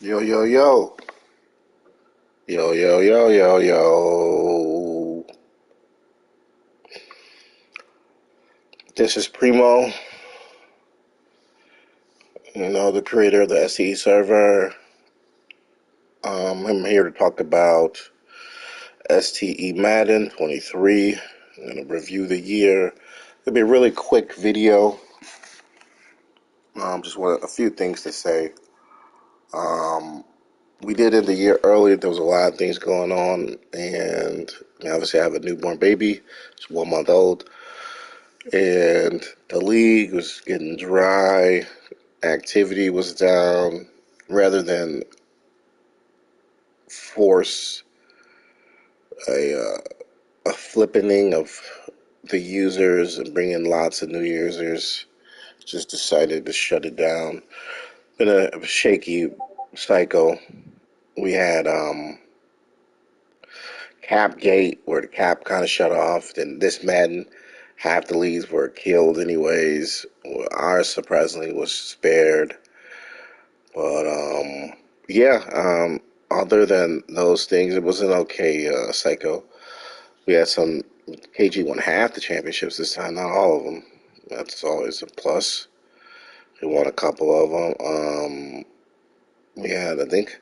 Yo, yo, yo. Yo, yo, yo, yo, yo. This is Primo, the creator of the SE server. I'm here to talk about STE Madden 23. I'm going to review the year. It'll be a really quick video. Just want a few things to say. Um, we did end the year early. There was a lot of things going on, and obviously I have a newborn baby. It's 1 month old. And the league was getting dry, activity was down. Rather than force a, a flippening of the users and bring in lots of new users, just decided to shut it down. Been a shaky cycle. We had Capgate, where the cap kind of shut off. Then this Madden, half the leagues were killed anyways. Ours surprisingly was spared. But yeah. Other than those things, it was an okay cycle. We had some KG won half the championships this time, not all of them. That's always a plus. We won a couple of them. We had, I think,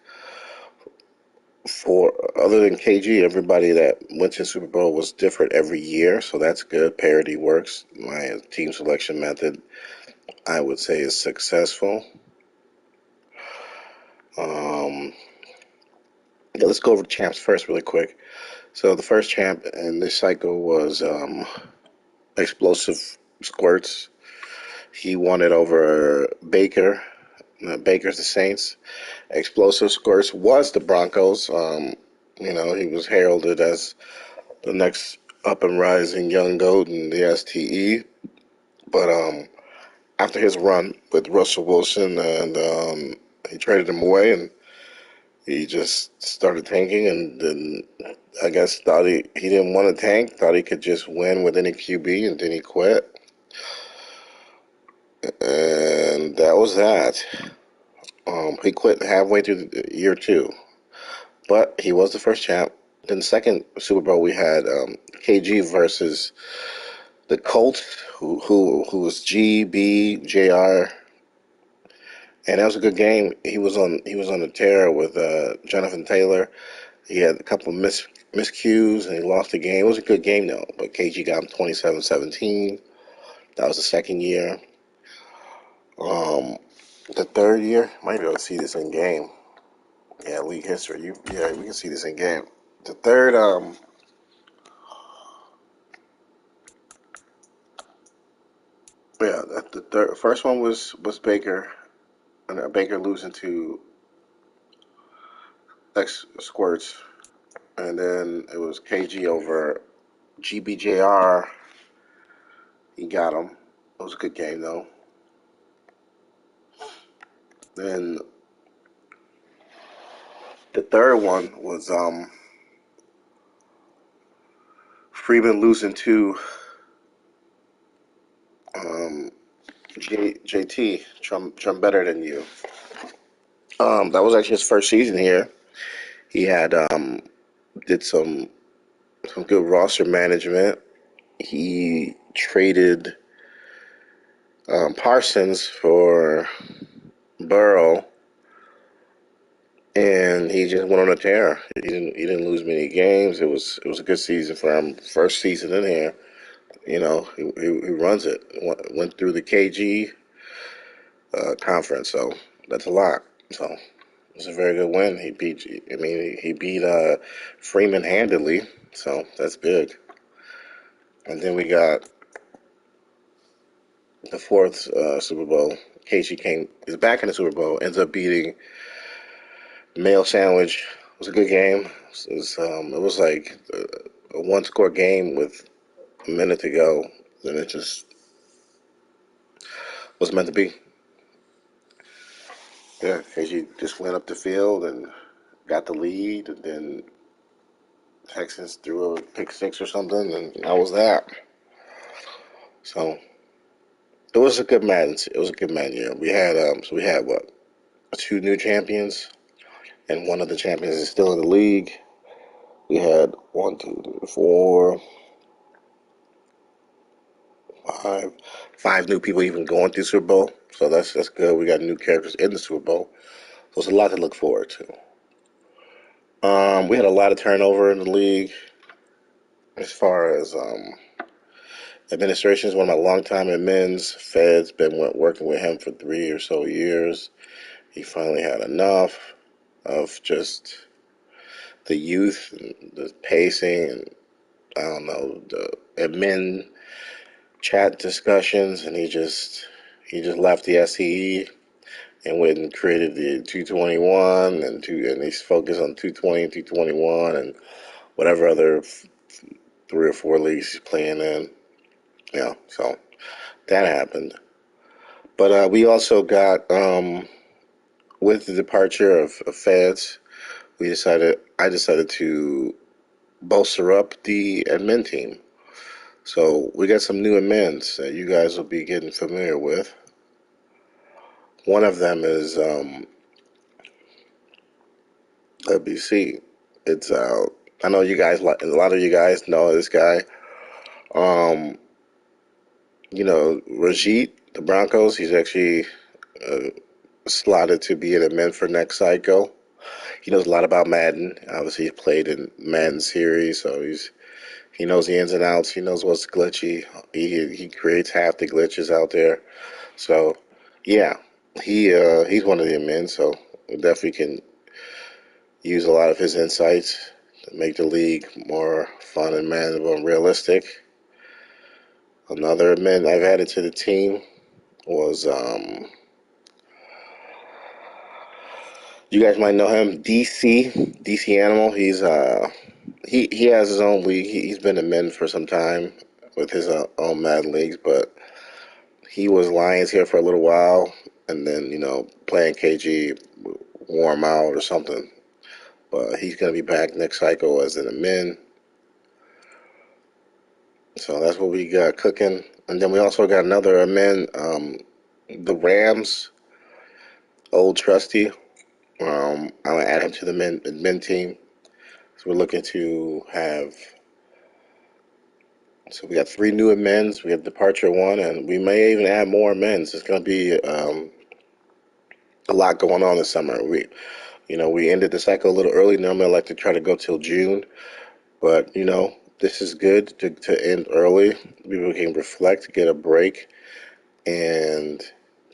for other than KG, everybody that went to Super Bowl was different every year, so that's good. Parity works. My team selection method, I would say, is successful. Um, yeah, let's go over the champs first, really quick. So the first champ in this cycle was Explosive Squirts. He won it over Baker. Baker's the Saints. Explosive Squirts was the Broncos. He was heralded as the next up and rising young goat in the STE. But after his run with Russell Wilson, and he traded him away, and he just started tanking, and then I guess thought he didn't want to tank, thought he could just win with any QB, and then he quit. And that was that. He quit halfway through year two, but he was the first champ. Then the second Super Bowl we had KG versus the Colts, who was GBJR, and that was a good game. He was on the tear with Jonathan Taylor. He had a couple miscues and he lost the game. It was a good game though, but KG got him 27-17. That was the second year. Um, the third year, might be able to see this in game. Yeah, league history. Yeah, we can see this in game. The third, yeah, the third, first one was Baker, and Baker losing to X Squirts, and then it was KG over GBJR. He got him. It was a good game though. Then the third one was Freeman losing to um, JT. Trump better than you. That was actually his first season here. He had did some good roster management. He traded Parsons for Burrow, and he just went on a tear. He didn't lose many games. It was a good season for him. First season in here. He runs it. Went through the KG conference, so that's a lot. So it was a very good win. He beat Freeman handily, so that's big. And then we got the fourth Super Bowl. KG is back in the Super Bowl. Ends up beating Mail Sandwich. It was a good game. It was like a one-score game with a minute to go. Then it just was meant to be. Yeah, KG just went up the field and got the lead, and then Texans threw a pick six or something, and that was that. So it was a good Madden year. We had what, two new champions. and one of the champions is still in the league. We had one, two, three, four, five, five new people even going through Super Bowl. So that's good. We got new characters in the Super Bowl. So it's a lot to look forward to. We had a lot of turnover in the league as far as administration. Is one of my longtime admins. Fed's been working with him for 3 or so years. He finally had enough of just the youth and the pacing and I don't know the admin chat discussions, and he just left the SEE and went and created the 221 and he's focused on 220 and 221 and whatever other 3 or 4 leagues he's playing in. Yeah, so that happened. But we also got with the departure of Feds, I decided to bolster up the admin team. So we got some new admins that you guys will be getting familiar with. One of them is let me see. It's I know you guys a lot of you guys know this guy. Um, Rajit, the Broncos. He's actually uh, slotted to be an admin for next cycle. He knows a lot about Madden. Obviously, he played in Madden series, so he knows the ins and outs. He knows what's glitchy. He creates half the glitches out there. So, yeah, he's one of the admins. So we definitely can use a lot of his insights to make the league more fun and manageable and realistic. Another admin I've added to the team was you guys might know him, DC Animal. He has his own league. He's been admin for some time with his own Madden leagues, but he was Lions here for a little while, and then playing KG wore him out or something. But he's gonna be back next cycle as an admin. So that's what we got cooking, and then we also got another admin, the Rams old trusty. I'm gonna add him to the admin team. So we're looking to have. So we got 3 new amends. We have departure one, and we may even add more amends. It's going to be a lot going on this summer. We ended the cycle a little early. Normally, I like to try to go till June, but this is good to end early. People can reflect, get a break, and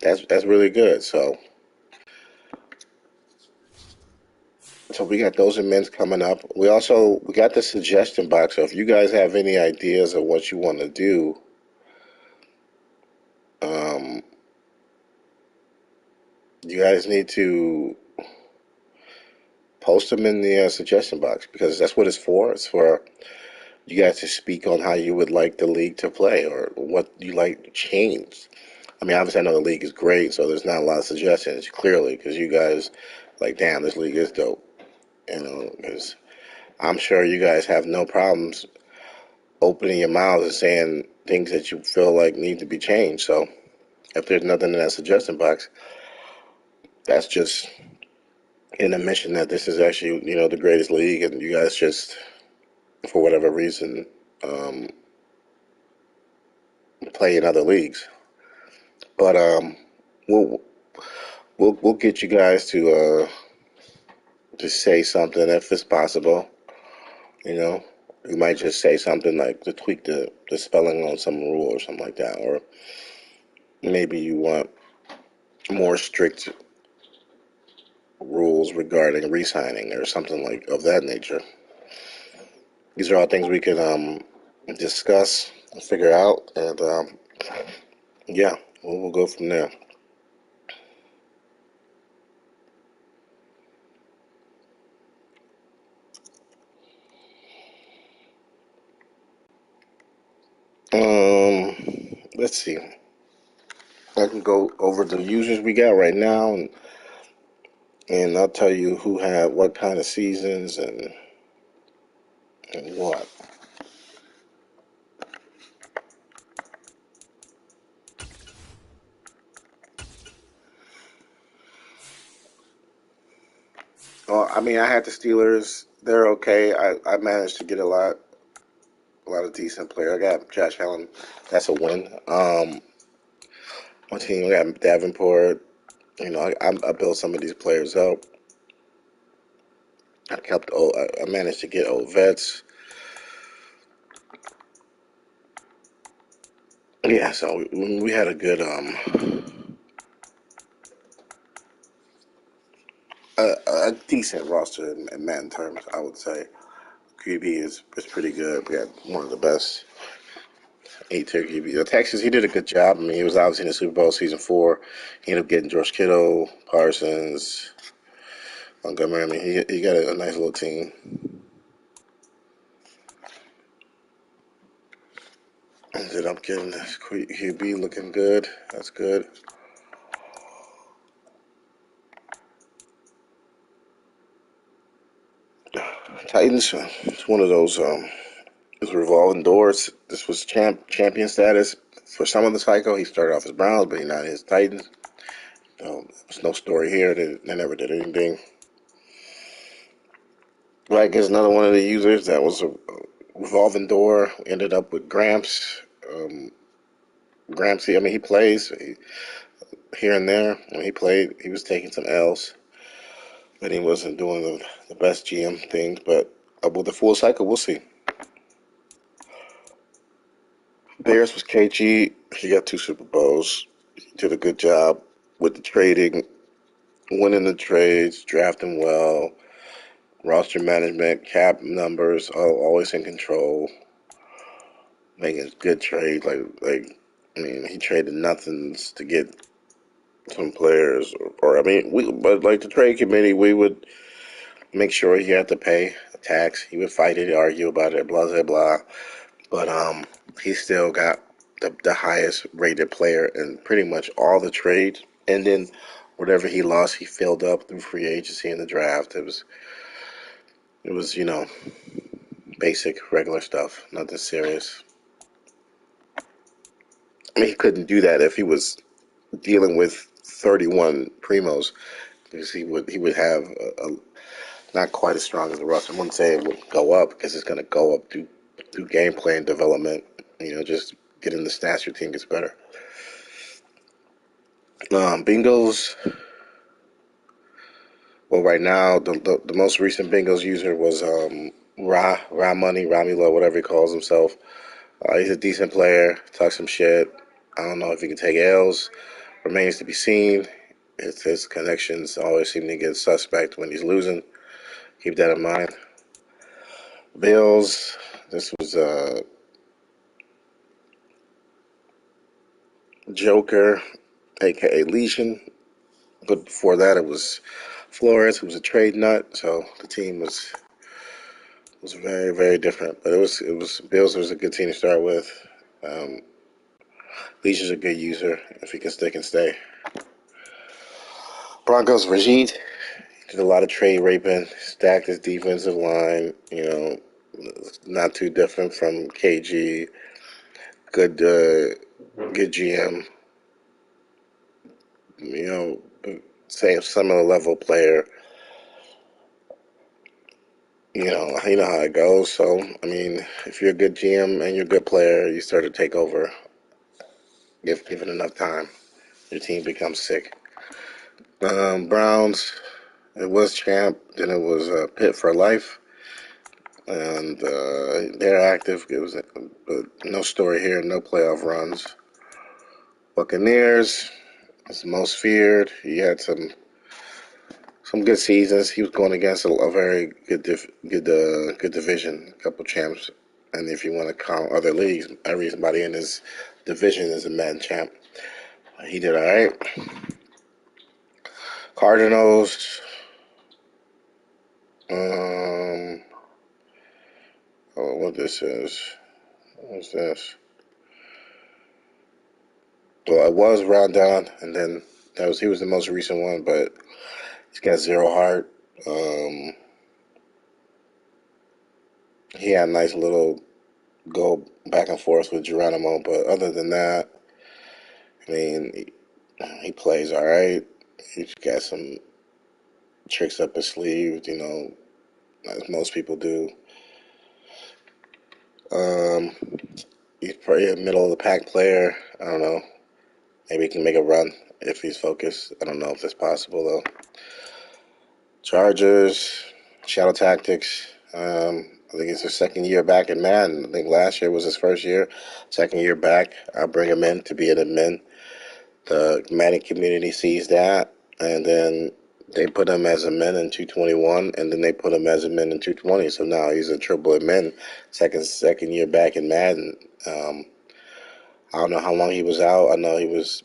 that's really good. So we got those amends coming up. We got the suggestion box. So if you guys have any ideas of what you want to do, um, you guys need to post them in the suggestion box because that's what it's for. It's for you guys to speak on how you would like the league to play or what you like to change. I mean, obviously, I know the league is great, so there's not a lot of suggestions, clearly, because you guys like, damn, this league is dope. Because I'm sure you guys have no problems opening your mouths and saying things that you feel like need to be changed. So if there's nothing in that suggestion box, that's just an admission that this is actually, the greatest league, and you guys just, for whatever reason, um, play in other leagues. But we'll we'll get you guys to say something if it's possible. You know, you might just say something like to tweak the spelling on some rule or something like that, or maybe you want more strict rules regarding re-signing or something like of that nature. These are all things we can discuss and figure out, and yeah, we'll go from there. Um, let's see. I can go over the users we got right now, and I'll tell you who had what kind of seasons and what. Well, I mean, I had the Steelers. They're okay. I managed to get a lot of decent players. I got Josh Allen. That's a win. My team, I got Davenport. I built some of these players up. I managed to get old vets. Yeah, so we had a decent roster in man terms, I would say. QB is pretty good. We had one of the best A-tier QB. Texas, he did a good job. I mean, he was obviously in the Super Bowl season 4. He ended up getting George Kittle, Parsons, Montgomery. I mean, he got a nice little team. Ended up getting this QB looking good. That's good. Titans, it's one of those. It was revolving doors. This was champion status for some of the cycle. He started off as Browns, but he not his Titans. There's no story here. They never did anything. Like is another one of the users that was a revolving door. Ended up with Gramps. Um, Gramps, I mean, he plays here and there. When he played, he was taking some L's, but he wasn't doing the best GM things. But with the full cycle, we'll see. Bears was KG. He got 2 Super Bowls. He did a good job with the trading, winning the trades, drafting well, roster management, cap numbers, always in control, making good trades. I mean, he traded nothings to get some players, or I mean, but like the trade committee, we would make sure he had to pay a tax. He would fight it, argue about it, blah blah blah. But he still got the highest rated player in pretty much all the trades, and then whatever he lost, he filled up through free agency and the draft. It was basic regular stuff, nothing serious. I mean, he couldn't do that if he was dealing with 31 primos because he would have not quite as strong as the roster. I wouldn't say it would go up because it's going to go up through gameplay and development. Just getting the stats your team gets better. Bengals. Well, right now the most recent Bengals user was Money, Romula, whatever he calls himself. He's a decent player. Talks some shit. I don't know if he can take L's. Remains to be seen. His connections always seem to get suspect when he's losing. Keep that in mind. Bills. This was Joker, aka Legion. But before that, it was Flores, who was a trade nut. So the team was very very different. But it was Bills was a good team to start with. Um, Legion's a good user if he can stick and stay. Broncos Rajid did a lot of trade raping, stacked his defensive line. Not too different from KG. Good, good GM. You say a similar level player. You know how it goes. So I mean, if you're a good GM and you're a good player, you start to take over. If given enough time, your team becomes sick. Browns. It was champ. Then it was Pitt for life, and they're active. It was, but no story here. No playoff runs. Buccaneers is most feared. He had some good seasons. He was going against a very good division, a couple champs. And if you want to count other leagues, everybody in his division is a man champ. He did all right. Cardinals. Um, what this is? What's this? Well, it was Rondon, and then he was the most recent one, but he's got zero heart. Um, he had a nice little go back and forth with Geronimo, but other than that, I mean, he plays all right. He's got some tricks up his sleeve, as most people do. Um, he's probably a middle of the pack player. I don't know. Maybe he can make a run if he's focused. I don't know if that's possible though. Chargers, Shadow Tactics. I think it's his second year back in Madden. I think last year was his first year. Second year back. I'll bring him in to be an admin. The Madden community sees that, and then they put him as a min in 221, and then they put him as a min in 220. So now he's a triple admin, second year back in Madden. I don't know how long he was out. I know he was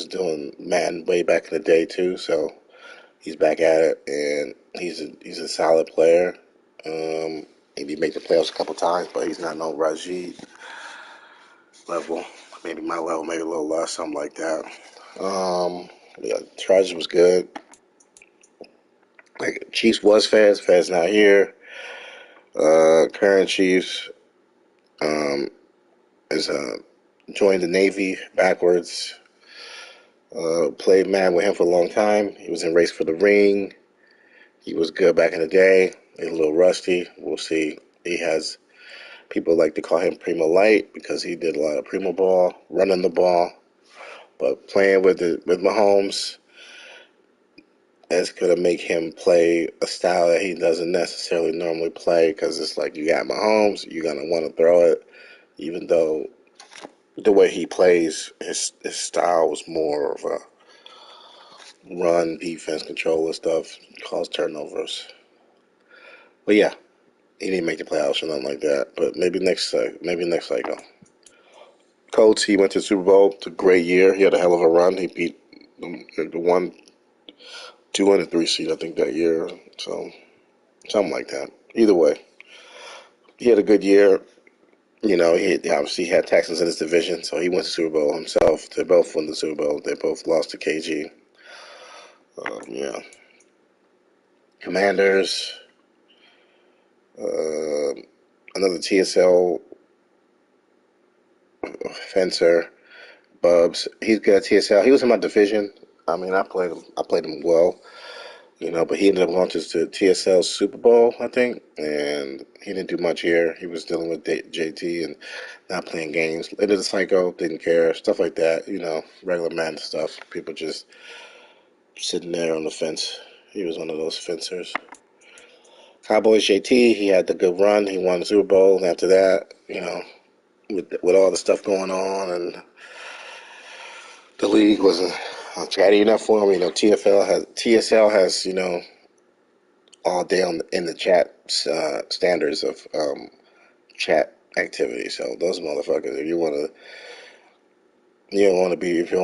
doing Madden way back in the day too. So he's back at it, and he's a solid player. Maybe make the playoffs a couple times, but he's not no Rajid level. Maybe my level, maybe a little less, something like that. Yeah, Chargers was good. Like Chiefs was Fez. Fez not here. Current Chiefs is joined the Navy backwards. Played man with him for a long time. He was in Race for the Ring. He was good back in the day. He's a little rusty. We'll see. He has people like to call him Primo Light because he did a lot of Primo ball, running the ball, but playing with Mahomes is gonna make him play a style that he doesn't necessarily normally play because it's like you got Mahomes, you're gonna want to throw it, even though the way he plays, his style was more of a run, defense, control and stuff, cause turnovers. But yeah, he didn't make the playoffs or nothing like that. But maybe next cycle. Colts, he went to the Super Bowl. It's a great year. He had a hell of a run. He beat the one, 203 seed, I think, that year. So something like that. Either way, he had a good year. He obviously had Texans in his division, so he went to the Super Bowl himself. They both won the Super Bowl. They both lost to KG. Yeah. Commanders, uh, another TSL fencer, Bubs. He's good at TSL. He was in my division. I mean, I played him well, but he ended up going to the TSL Super Bowl, I think, and he didn't do much here. He was dealing with JT and not playing games. Ended the cycle, didn't care, stuff like that, regular man stuff. People just sitting there on the fence. He was one of those fencers. Cowboys JT, he had the good run. He won the Super Bowl. And after that, with all the stuff going on and the league wasn't chatty enough for him. TSL has all day in the chat standards of chat activity. So those motherfuckers, if you don't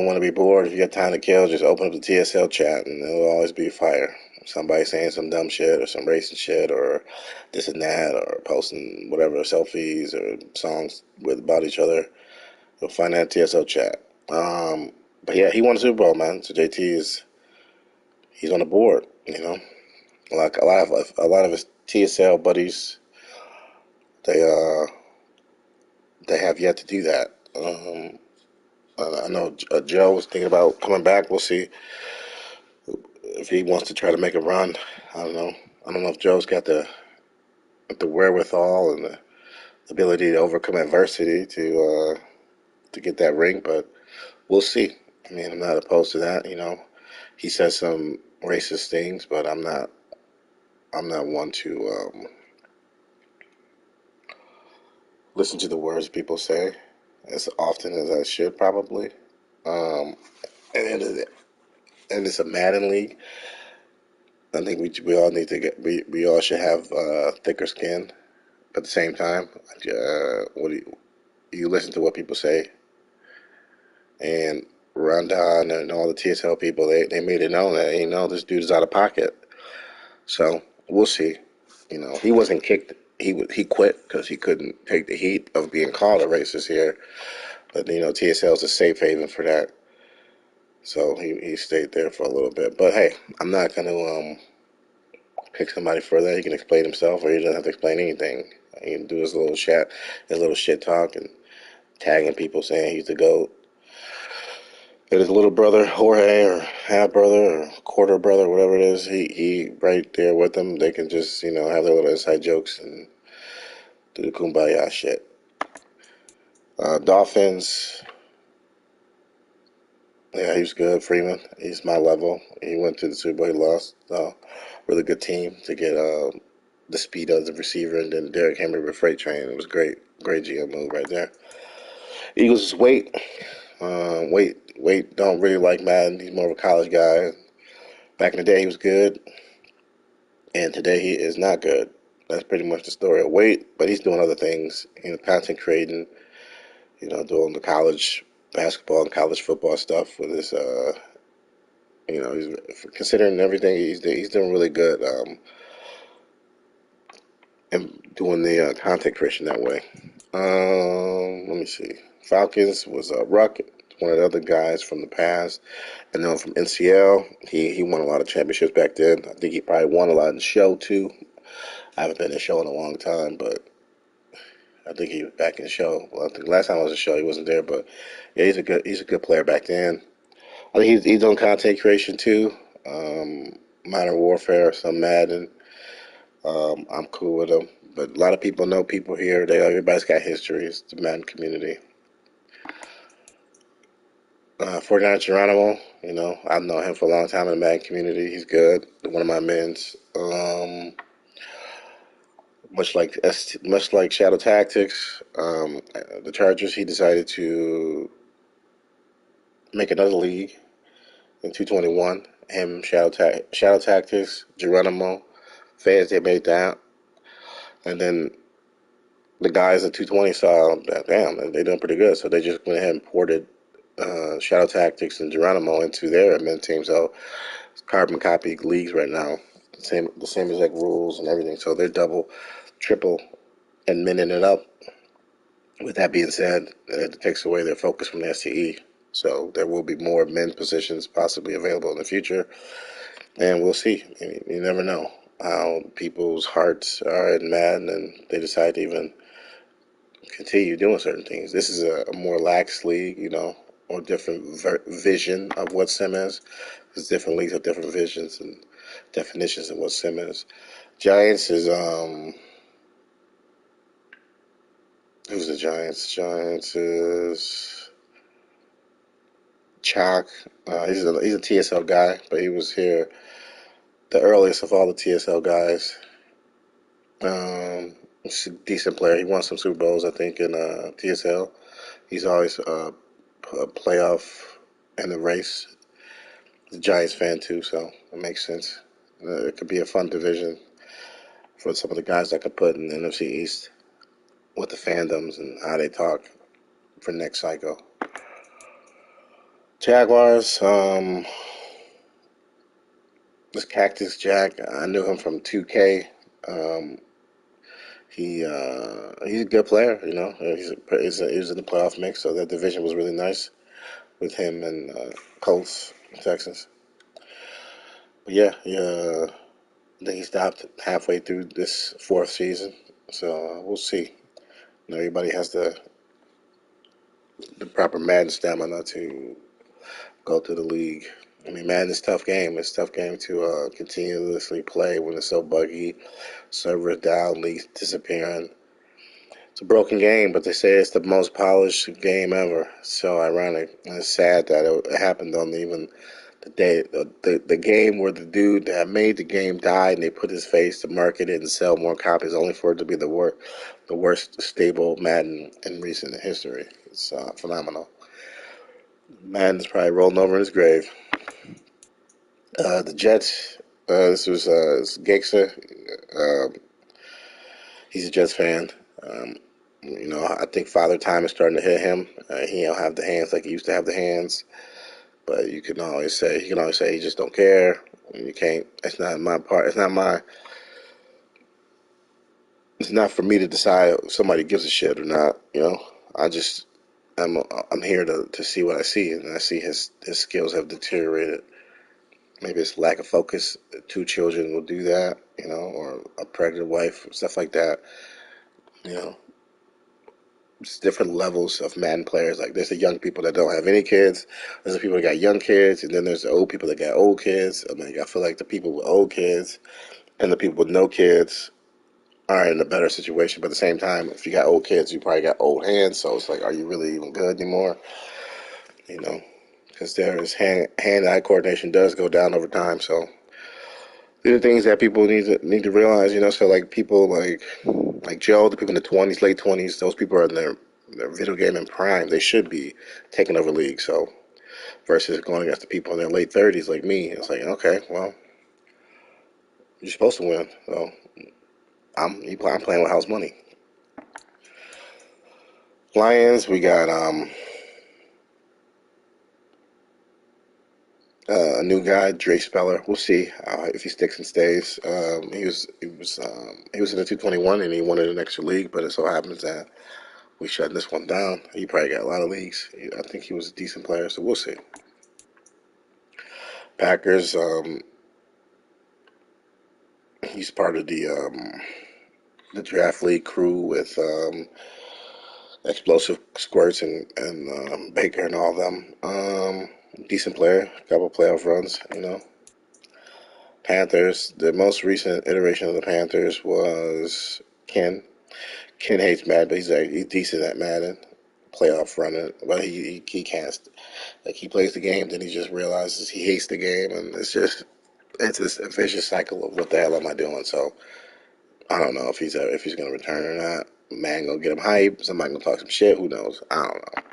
want to be bored, if you got time to kill, just open up the TSL chat and it'll always be fire. Somebody saying some dumb shit or some racist shit or this and that or posting whatever selfies or songs about each other. You'll find that TSL chat. But yeah, he won the Super Bowl, man. So he's on the board. Like a lot of his TSL buddies, they they have yet to do that. I know Joe was thinking about coming back. We'll see if he wants to try to make a run. I don't know. I don't know if Joe's got the wherewithal and the ability to overcome adversity to get that ring, but we'll see. I mean, I'm not opposed to that. He says some racist things, but I'm not. I'm not one to listen to the words people say as often as I should probably. Um, and, and it's a Madden league. I think we all need to we all should have thicker skin. At the same time, what do you listen to what people say? And Rondon and all the TSL people, they made it known that this dude is out of pocket. So we'll see. He wasn't kicked. He quit because he couldn't take the heat of being called a racist here. But TSL is a safe haven for that. So he stayed there for a little bit. But hey, I'm not gonna pick somebody for that. He can explain himself, or he doesn't have to explain anything. He can do his little shit talk, and tagging people saying he's the GOAT. his little brother Jorge, or half brother, or quarter brother, whatever it is, he right there with them. They can just have their little inside jokes and do the kumbaya shit. Dolphins. Yeah, he was good. Freeman, he's my level. He went to the Super Bowl. He lost. Really good team to get the speed of the receiver, and then Derrick Henry with freight train. It was great, great GM move right there. Eagles is Wait. Wait. Don't really like Madden. He's more of a college guy. Back in the day, he was good, and today he is not good. That's pretty much the story of Wait. But he's doing other things, content creating, doing the college basketball and college football stuff with his. He's considering everything. He's doing really good. And doing the content creation that way. Let me see. Falcons was Ruck, one of the other guys from the past. I know from NCL. He won a lot of championships back then. I think he probably won a lot in the show too. I haven't been in the show in a long time, but I think he was back in the show. Well, I think last time I was in the show he wasn't there, but yeah, he's a good player back then. I think he's doing content creation too. Modern Warfare, some Madden. I'm cool with them. But a lot of people know people here. Everybody's got histories. The Madden community. 49 Geronimo, I've known him for a long time in the Madden community. He's good. One of my men's. Much like Shadow Tactics, the Chargers. He decided to make another league in 221. Him, Shadow Tactics, Geronimo, fans they made that, and then the guys at 220 saw that, damn, they're doing pretty good, so they just went ahead and ported Shadow Tactics and Geronimo into their admin team. So it's carbon copy leagues right now, the same exact rules and everything. So they're double, triple, and minning it up. With that being said, it takes away their focus from the STE. So there will be more men's positions possibly available in the future, and we'll see. You never know how people's hearts are in Madden, and they decide to even continue doing certain things. This is a more lax league, or different vision of what sim is. Because different leagues have different visions and definitions of what sim is. Giants is who's the Giants? Giants is Chalk. He's a TSL guy, but he was here the earliest of all the TSL guys. He's a decent player. He won some Super Bowls, I think, in TSL. He's always a playoff in the race. The Giants fan too, so it makes sense. It could be a fun division for some of the guys I could put in the NFC East with the fandoms and how they talk for next cycle. Jaguars, this Cactus Jack, I knew him from 2K. Um, he's a good player, He's in the playoff mix, so that division was really nice with him and Colts, Texans. But yeah. I think he stopped halfway through this fourth season, so we'll see. Everybody has the proper Madden stamina to go to the league. I mean, Madden is a tough game. It's a tough game to continuously play when it's so buggy, servers down, leagues disappearing. It's a broken game, but they say it's the most polished game ever. So ironic, and it's sad that it happened on even the game where the dude that made the game died, and they put his face to market it and sell more copies, only for it to be the worst stable Madden in recent history. It's phenomenal. Madden's probably rolling over in his grave. The Jets. This was Gangster. Um, he's a Jets fan. Um, I think Father Time is starting to hit him. He don't have the hands like he used to have the hands. But he just don't care. You can't. It's not my part. It's not for me to decide if somebody gives a shit or not. I just I'm here to see what I see, and I see his skills have deteriorated. Maybe it's lack of focus. Two children will do that, or a pregnant wife, stuff like that. You know, it's different levels of Madden players. Like there's the young people that don't have any kids. There's the people that got young kids, and then there's the old people that got old kids. I mean, I feel like the people with old kids and the people with no kids are in a better situation. But at the same time, if you got old kids, you probably got old hands. So it's like, are you really even good anymore? You know, because there's hand-eye coordination does go down over time. So these are things that people need to realize. You know, so like people like Joe, the people in the 20s, late 20s, those people are in their video game in prime. They should be taking over leagues. So versus going against the people in their late 30s like me, it's like, okay, well, you're supposed to win. So I'm playing with house money. Lions, we got a new guy, Dre Speller. We'll see if he sticks and stays. He was in the 221 and he wanted an extra league, but it so happens that we shut this one down. He probably got a lot of leagues. I think he was a decent player, so we'll see. Packers, he's part of the draft league crew with explosive squirts and Baker and all of them. Decent player, couple playoff runs, you know. Panthers, the most recent iteration of the Panthers was Ken. Ken hates Madden, but he's decent at Madden, playoff running, but he can't. Like he plays the game, then he just realizes he hates the game, and it's just a vicious cycle of what the hell am I doing? So I don't know if he's gonna return or not. Man gonna get him hype. Somebody gonna talk some shit. Who knows? I don't know.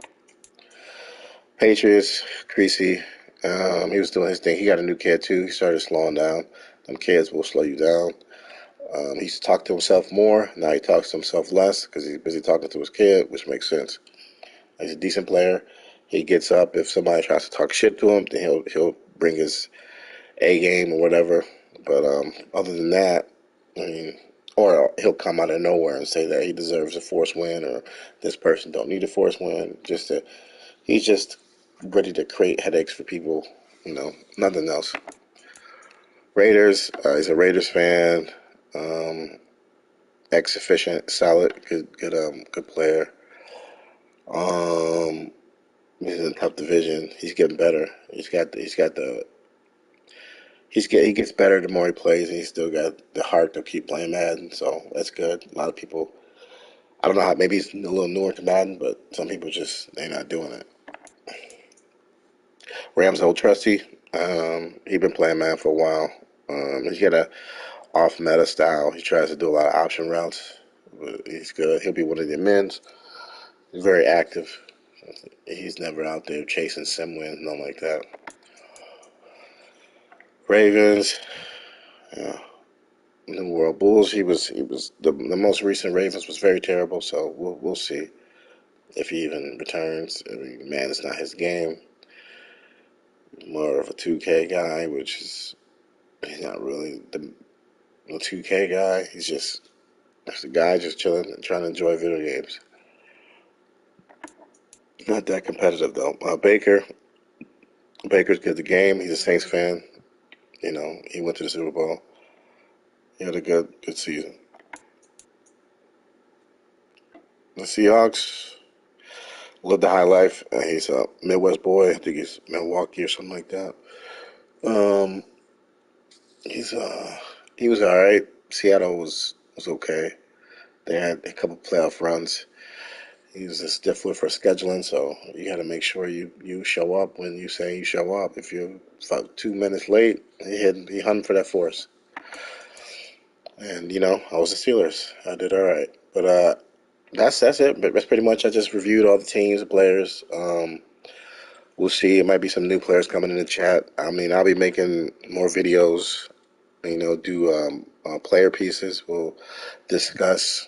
Patriots, Creasy, he was doing his thing. He got a new kid too. He started slowing down. Them kids will slow you down. He used to talk to himself more. Now he talks to himself less because he's busy talking to his kid, which makes sense. He's a decent player. He gets up if somebody tries to talk shit to him, then he'll bring his A game or whatever. But other than that, I mean, or he'll come out of nowhere and say that he deserves a force win or this person don't need a force win. He's just ready to create headaches for people. You know, nothing else. Raiders. He's a Raiders fan. Um, Ex-efficient, solid, good player. Um, he's in a tough division. He's getting better. He gets better the more he plays, and he's still got the heart to keep playing Madden. So that's good. A lot of people, I don't know how, maybe he's a little newer to Madden, but some people just they're not doing it. Rams old trusty. He been playing Madden for a while. He's got a off meta style. He tries to do a lot of option routes. But he's good. He'll be one of the men's. He's very active. He's never out there chasing sim wins, nothing like that. Ravens, yeah, New World Bulls. He was the most recent Ravens was very terrible. So we'll see if he even returns. I mean, man, it's not his game. More of a 2K guy, which is he's not really the 2K guy. He's a guy just chilling and trying to enjoy video games. Not that competitive though. Baker's good at the game. He's a Saints fan. You know, he went to the Super Bowl. He had a good season. The Seahawks lived the high life. He's a Midwest boy. I think he's Milwaukee or something like that. Um, he's he was all right. Seattle was okay. They had a couple playoff runs. He was a stiffler for scheduling, so you got to make sure you show up when you say you show up. If you're about 2 minutes late, he hunting for that force. And you know, I was the Steelers. I did all right, but that's it. But that's pretty much. I just reviewed all the teams, the players. We'll see. It might be some new players coming in the chat. I mean, I'll be making more videos. You know, do player pieces. We'll discuss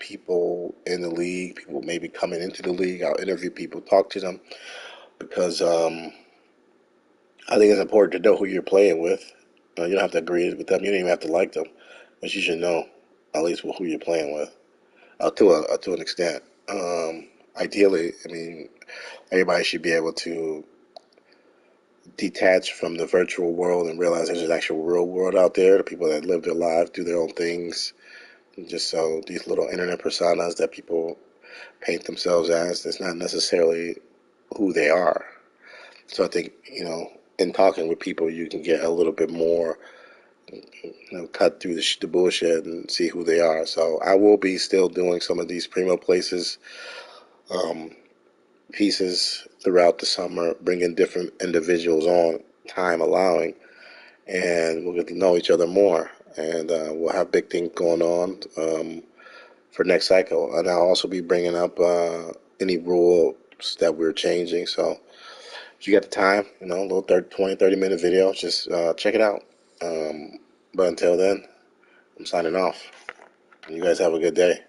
people in the league, people maybe coming into the league. I'll interview people, talk to them because I think it's important to know who you're playing with. You don't have to agree with them. You don't even have to like them, but you should know at least who you're playing with to an extent. Ideally, I mean, everybody should be able to detach from the virtual world and realize there's an actual real world out there. The people that live their lives, do their own things. Just so these little internet personas that people paint themselves as. It's not necessarily who they are. So I think, in talking with people, you can get a little bit more, cut through the bullshit and see who they are. So I will be still doing some of these primo places, um, pieces throughout the summer, bringing different individuals on, time allowing, and we'll get to know each other more. And we'll have big things going on for next cycle. And I'll also be bringing up any rules that we're changing. So if you got the time, a little 30 minute video, just check it out. But until then, I'm signing off. You guys have a good day.